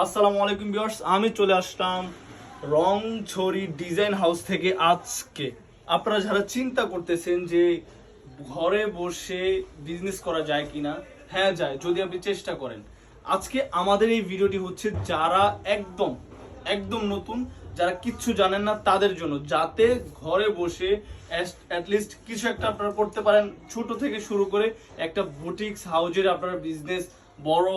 আসসালামু আলাইকুম ভিউয়ার্স, আমি চলে আসলাম রংছড়ি ডিজাইন হাউস থেকে। আজকে আপনারা যারা চিন্তা করতেছেন যে ঘরে বসে বিজনেস করা যায় কিনা, হ্যাঁ যায়, যদি আপনি চেষ্টা করেন। আজকে আমাদের এই ভিডিওটি হচ্ছে যারা একদম একদম নতুন, যারা কিচ্ছু জানেন না তাদের জন্য, যাতে ঘরে বসে অ্যাটলিস্ট কিছু একটা আপনারা করতে পারেন। ছোট থেকে শুরু করে একটা বুটিক্স হাউজের আপনারা বিজনেস বড়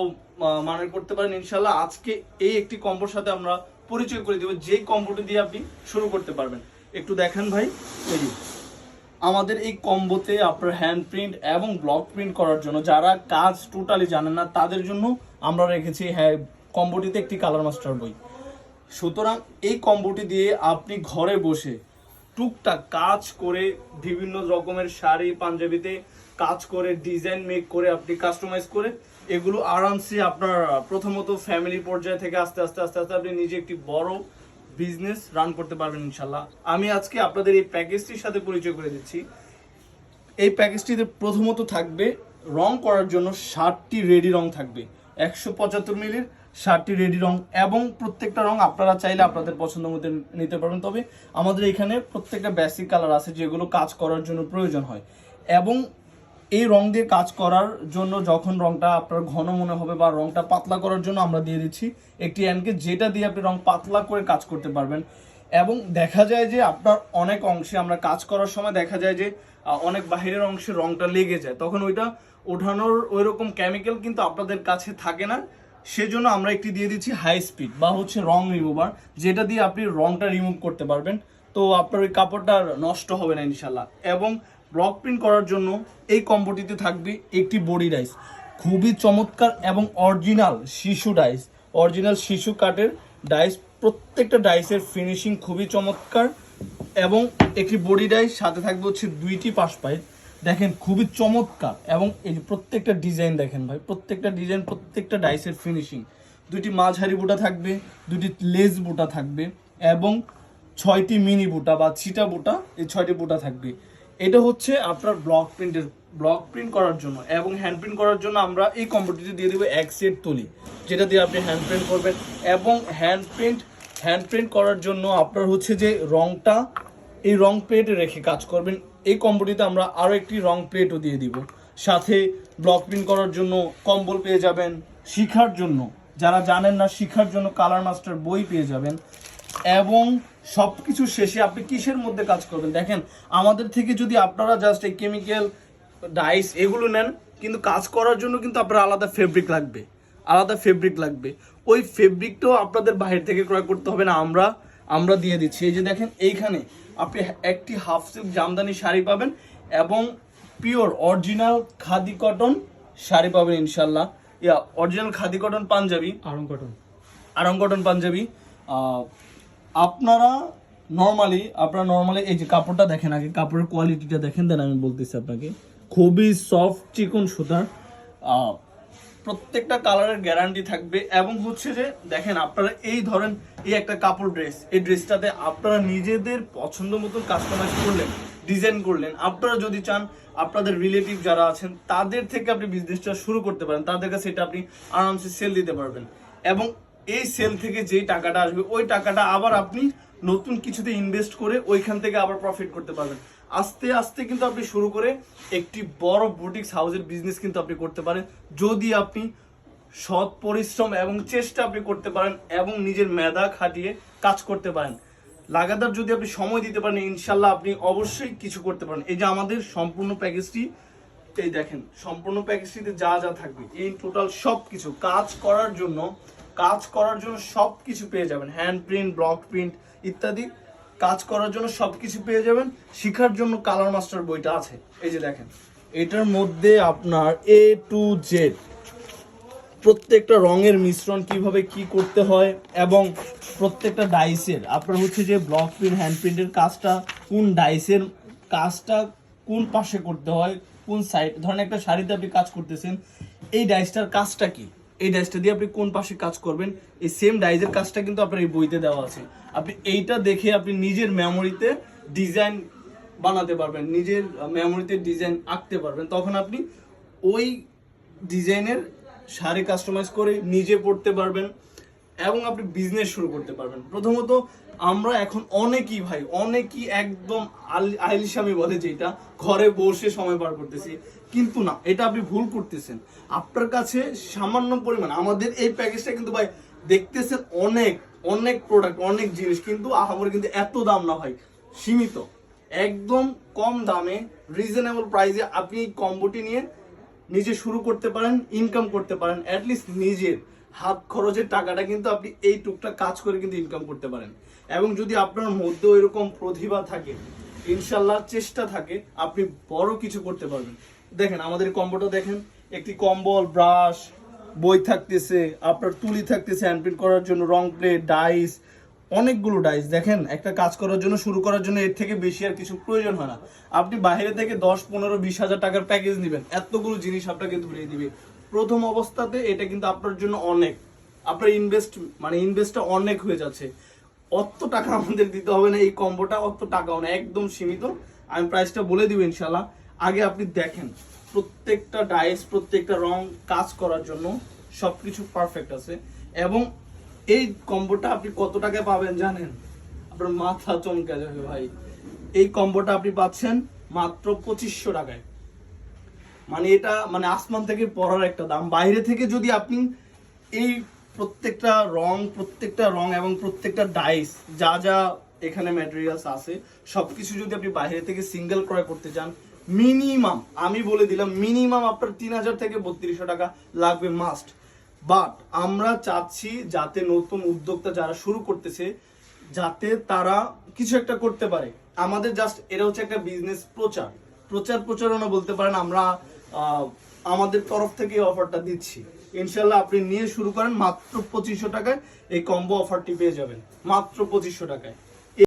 মানের করতে পারেন ইনশাল্লাহ। আজকে এই একটি কম্বোর সাথে আমরা পরিচয় করে দেব, যে কম্বোটি দিয়ে আপনি শুরু করতে পারবেন। একটু দেখেন ভাই, এই যে আমাদের এই কম্বোতে আপনার হ্যান্ড প্রিন্ট এবং ব্লক প্রিন্ট করার জন্য যারা কাজ টোটালি জানেন না তাদের জন্য আমরা রেখেছি হ্যাঁ কম্বোটিতে একটি কালার মাস্টার বই। সুতরাং এই কম্বোটি দিয়ে আপনি ঘরে বসে টুকটাক কাজ করে বিভিন্ন রকমের শাড়ি পাঞ্জাবিতে কাজ করে ডিজাইন মেক করে আপনি কাস্টমাইজ করে এগুলো আরামসে আপনার প্রথমত ফ্যামিলি পর্যায়ে থেকে আস্তে আস্তে আস্তে আস্তে আপনি নিজে একটি বড় বিজনেস রান করতে পারবেন ইনশাল্লাহ। আমি আজকে আপনাদের এই প্যাকেজটির সাথে পরিচয় করে দিচ্ছি। এই প্যাকেজটিতে প্রথমত থাকবে রং করার জন্য 60টি রেডি রং থাকবে, 175 মিলির 60টি রেডি রং, এবং প্রত্যেকটা রং আপনারা চাইলে আপনাদের পছন্দ মতো নিতে পারবেন। তবে আমাদের এখানে প্রত্যেকটা বেসিক কালার আছে যেগুলো কাজ করার জন্য প্রয়োজন হয়, এবং এই রং দিয়ে কাজ করার জন্য যখন রংটা আপনার ঘন মনে হবে বা রংটা পাতলা করার জন্য আমরা দিয়ে দিচ্ছি একটি অ্যানকে, যেটা দিয়ে আপনি রং পাতলা করে কাজ করতে পারবেন। এবং দেখা যায় যে আপনার অনেক অংশে আমরা কাজ করার সময় দেখা যায় যে অনেক বাহিরের অংশে রংটা লেগে যায়, তখন ওইটা ওঠানোর ওই রকম কেমিক্যাল কিন্তু আপনাদের কাছে থাকে না। সেজন্য আমরা একটি দিয়ে দিচ্ছি হাই স্পিড বা হচ্ছে রং রিমুভার, যেটা দিয়ে আপনি রংটা রিমুভ করতে পারবেন। তো আপনার ওই কাপড়টা নষ্ট হবে না ইনশাল্লাহ। এবং ব্লক প্রিন্ট করার জন্য এই কম্বোটিতে থাকবে একটি বডি ডাইস, খুবই চমৎকার এবং অরিজিনাল শিশু ডাইস, অরিজিনাল শিশু কাটের ডাইস। প্রত্যেকটা ডাইসের ফিনিশিং খুবই চমৎকার, এবং একটি বডি ডাইস সাথে থাকবে হচ্ছে 2টি পাশ পাইপ। দেখেন খুবই চমৎকার, এবং এই যে প্রত্যেকটা ডিজাইন দেখেন ভাই, প্রত্যেকটা ডিজাইন প্রত্যেকটা ডাইসের ফিনিশিং। 2টি মাঝারি বুটা থাকবে, 2টি লেজ বুটা থাকবে, এবং 6টি মিনি বুটা বা ছিটা বুটা, এই 6টি বুটা থাকবে। এটা হচ্ছে আপনার ব্লক প্রিন্ট করার জন্য। এবং হ্যান্ড প্রিন্ট করার জন্য আমরা এই কম্বোটিতে দিয়ে দেবো এক সেট তুলি, যেটা দিয়ে আপনি হ্যান্ড প্রিন্ট করবেন। এবং হ্যান্ড প্রিন্ট করার জন্য আপনার হচ্ছে যে রংটা এই রং প্লেটে রেখে কাজ করবেন। এই কম্বোটিতে আমরা আরও একটি রং প্লেটও দিয়ে দিব, সাথে ব্লক প্রিন্ট করার জন্য কম্বল পেয়ে যাবেন, শিখার জন্য যারা জানেন না শিখার জন্য কালার মাস্টার বই পেয়ে যাবেন। এবং সব কিছু শেষে আপনি কিসের মধ্যে কাজ করবেন দেখেন, আমাদের থেকে যদি আপনারা জাস্ট এই কেমিক্যাল ডাইস এগুলো নেন, কিন্তু কাজ করার জন্য কিন্তু আপনার আলাদা ফেব্রিক লাগবে। ওই ফেব্রিকটাও আপনাদের বাইরে থেকে ক্রয় করতে হবে না, আমরা দিয়ে দিচ্ছি। এই যে দেখেন, এইখানে আপনি একটি হাফ সিল্ক জামদানি শাড়ি পাবেন এবং pure original khadi cotton sari পাবেন ইনশাল্লাহ। Original khadi cotton panjabi, Aarong cotton panjabi. আপনারা নর্মালি এই যে কাপড়টা দেখেন, আগে কাপড়ের কোয়ালিটিটা দেখেন, দেন আমি বলতেছি আপনাকে। খুবই সফট চিকন সুতার, প্রত্যেকটা কালারের গ্যারান্টি থাকবে। এবং হচ্ছে যে দেখেন, আপনারা এই ধরেন এই একটা কাপড় ড্রেস, এই ড্রেসটাতে আপনারা নিজেদের পছন্দ মতন কাস্টমাইজ করলেন, ডিজাইন করলেন। আপনারা যদি চান আপনাদের রিলেটিভ যারা আছেন তাদের থেকে আপনি বিজনেসটা শুরু করতে পারেন, তাদের কাছে এটা আপনি আরামসে সেল দিতে পারবেন। এবং এই সেল থেকে যেই টাকাটা আসবে ওই টাকাটা আবার আপনি নতুন কিছুতে ইনভেস্ট করে ওইখান থেকে আবার প্রফিট করতে পারবেন। আস্তে আস্তে কিন্তু আপনি শুরু করে একটি বড় বুটিক্স হাউসের বিজনেস কিন্তু আপনি করতে পারেন, যদি আপনি সৎ পরিশ্রম এবং চেষ্টা আপনি করতে পারেন এবং নিজের মেধা খাটিয়ে কাজ করতে পারেন। লাগাতার যদি আপনি সময় দিতে পারেন, ইনশাল্লাহ আপনি অবশ্যই কিছু করতে পারেন। এই যে আমাদের সম্পূর্ণ প্যাকেজটি, এই দেখেন সম্পূর্ণ প্যাকেজটিতে যা যা থাকবে, এই টোটাল সব কিছু কাজ করার জন্য সব কিছু পেয়ে যাবেন। হ্যান্ড প্রিন্ট, ব্লক প্রিন্ট ইত্যাদি কাজ করার জন্য সব কিছু পেয়ে যাবেন। শিখার জন্য কালার মাস্টার বইটা আছে, এই যে দেখেন, এটার মধ্যে আপনার A to Z প্রত্যেকটা রঙের মিশ্রণ কিভাবে কি করতে হয়, এবং প্রত্যেকটা ডাইসের আপনার হচ্ছে যে ব্লক প্রিন্ট হ্যান্ড প্রিন্টের কাজটা কোন ডাইসের কাজটা কোন পাশে করতে হয়, কোন সাইড, ধরেন একটা শাড়িতে আপনি কাজ করতেছেন, এই ডাইসটার কাজটা কি, এই ডাইসটা দিয়ে আপনি কোন পাশে কাজ করবেন, এই সেম ডাইসের কাজটা কিন্তু আপনার এই বইতে দেওয়া আছে। আপনি এইটা দেখে আপনি নিজের মেমোরিতে ডিজাইন বানাতে পারবেন, নিজের মেমোরিতে ডিজাইন আঁকতে পারবেন। তখন আপনি ওই ডিজাইনের শাড়ি কাস্টমাইজ করে নিজে পড়তে পারবেন এবং আপনি বিজনেস শুরু করতে পারবেন। প্রথমত আমরা এখন অনেকেই একদম আইলিশামি বলে যেটা, ঘরে বসে সময় পার করতেছি, কিন্তু না, এটা আপনি ভুল করতেছেন। আপনার কাছে সামান্য পরিমাণ আমাদের এই প্যাকেজটা কিন্তু ভাই দেখতেছেন অনেক অনেক প্রোডাক্ট, অনেক জিনিস, কিন্তু আমার কিন্তু এত দাম না ভাই, সীমিত, একদম কম দামে রিজনেবল প্রাইসে আপনি এই কম্বোটি নিয়ে নিজে শুরু করতে পারেন, ইনকাম করতে পারেন, অ্যাটলিস্ট নিজের হাত খরচের টাকাটা কিন্তু আপনি এই টুকটাক কাজ করে কিন্তু ইনকাম করতে পারেন। এবং যদি আপনার মধ্যে এরকম প্রতিভা থাকে, ইনশাল্লাহ চেষ্টা থাকে, আপনি বড় কিছু করতে পারবেন। দেখেন আমাদের কম্বোটা দেখেন, একটি কম্বল, ব্রাশ, বই থাকতেছে, আপনার তুলি থাকতেছে হ্যান্ড প্রিন্ট করার জন্য, রং প্লেট, ডাইস, অনেকগুলো ডাইস। দেখেন একটা কাজ করার জন্য, শুরু করার জন্য এর থেকে বেশি আর কিছু প্রয়োজন হয় না। আপনি বাইরে থেকে 10, 15, 20 হাজার টাকার প্যাকেজ নেবেন, এতগুলো জিনিস আপনাকে ধরিয়ে দিবে। প্রথম অবস্থাতে এটা কিন্তু আপনার জন্য অনেক, আপনার ইনভেস্টটা অনেক হয়ে যাচ্ছে। অত টাকা আমাদের দিতে হবে না, এই কম্বোটা অত টাকাও না, একদম সীমিত। আমি প্রাইসটা বলে দিব ইনশাল্লাহ। আগে আপনি দেখেন প্রত্যেকটা ডাইস, প্রত্যেকটা রং কাজ করার জন্য সবকিছু পারফেক্ট আছে। এবং এই কম্বোটা আপনি কত টাকায় পাবেন জানেন? আপনার মাথা চমকে যাবে ভাই। এই কম্বোটা আপনি পাচ্ছেন মাত্র 2500 টাকায়। মানে এটা আসমান থেকে পড়ার একটা দাম। বাইরে থেকে যদি আপনি এই প্রত্যেকটা রং এবং প্রত্যেকটা ডাইস, যা যা এখানে ম্যাটেরিয়ালস আছে, সবকিছু যদি আপনি বাইরে থেকে সিঙ্গেল ক্রয় করতে চান, মিনিমাম, আমি বলে দিলাম, মিনিমাম আপনার 3000 থেকে 3200 টাকা লাগবে মাস্ট। বাট আমরা চাচ্ছি যাতে নতুন উদ্যোক্তা যারা শুরু করতেছে, যাতে তারা কিছু একটা করতে পারে। আমাদের জাস্ট এটা হচ্ছে একটা বিজনেস প্রচারণা বলতে পারেন। আমরা আমাদের তরফ থেকে এই অফারটা দিচ্ছি। ইনশাল্লাহ আপনি নিয়ে শুরু করেন, মাত্র 2500 টাকায় এই কম্বো অফারটি পেয়ে যাবেন, মাত্র 2500 টাকায়।